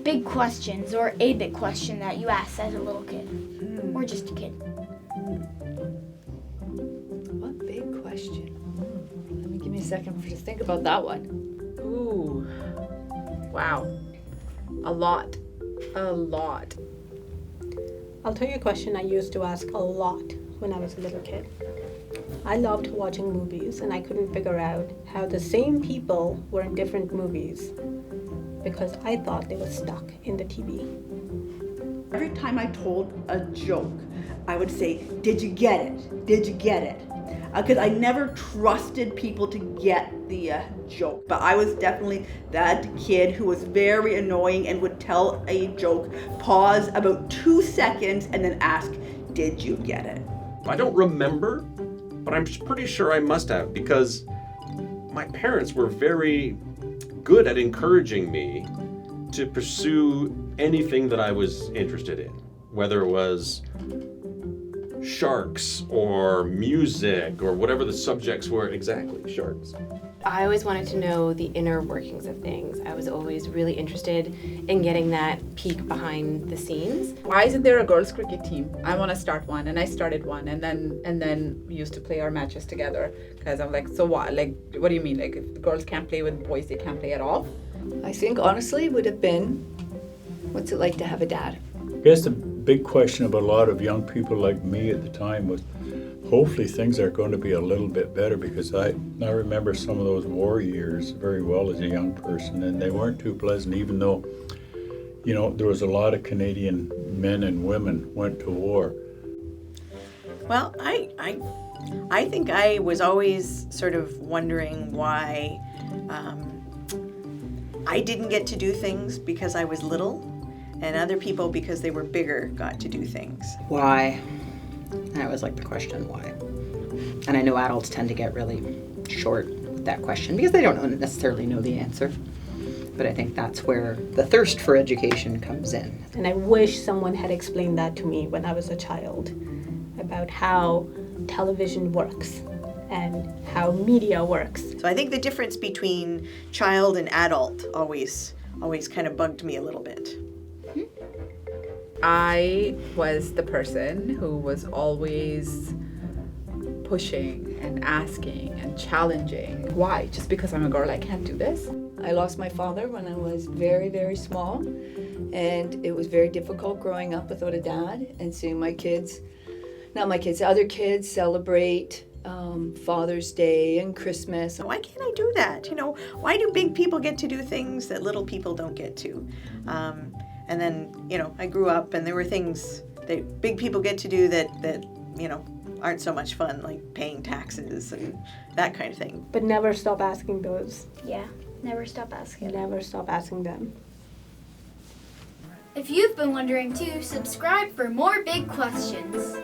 big questions or a big question that you asked as a little kid or just a kid? What big question? Let me give me a second to think about that one. Ooh, wow, a lot. I'll tell you a question I used to ask a lot when I was a little kid. I loved watching movies and I couldn't figure out how the same people were in different movies because I thought they were stuck in the TV. Every time I told a joke, I would say, "Did you get it? Did you get it?" Because I never trusted people to get the joke. But I was definitely that kid who was very annoying and would tell a joke, pause about 2 seconds, and then ask, "Did you get it?" I don't remember, but I'm pretty sure I must have, because my parents were very good at encouraging me to pursue anything that I was interested in, whether it was sharks or music or whatever the subjects were. Exactly, sharks. I always wanted to know the inner workings of things. I was always really interested in getting that peek behind the scenes. Why isn't there a girls' cricket team? I want to start one, and I started one, and then we used to play our matches together. Because I'm like, so what? Like, what do you mean? Like, if the girls can't play with boys, they can't play at all? I think honestly would have been, what's it like to have a dad? I guess the big question about a lot of young people like me at the time was, hopefully things are going to be a little bit better, because I remember some of those war years very well as a young person, and they weren't too pleasant, even though, you know, there was a lot of Canadian men and women went to war. Well, I think I was always sort of wondering why I didn't get to do things because I was little, and other people, because they were bigger, got to do things. Why? That was like the question, why? And I know adults tend to get really short with that question because they don't necessarily know the answer. But I think that's where the thirst for education comes in. And I wish someone had explained that to me when I was a child, about how television works and how media works. So I think the difference between child and adult always kind of bugged me a little bit. I was the person who was always pushing and asking and challenging. Why? Just because I'm a girl, I can't do this? I lost my father when I was very, very small, and it was very difficult growing up without a dad and seeing other kids celebrate Father's Day and Christmas. Why can't I do that? You know, why do big people get to do things that little people don't get to? And then, you know, I grew up and there were things that big people get to do that you know, aren't so much fun, like paying taxes and that kind of thing. But never stop asking those. Yeah, never stop asking. Never stop asking them. If you've been wondering too, subscribe for more big questions.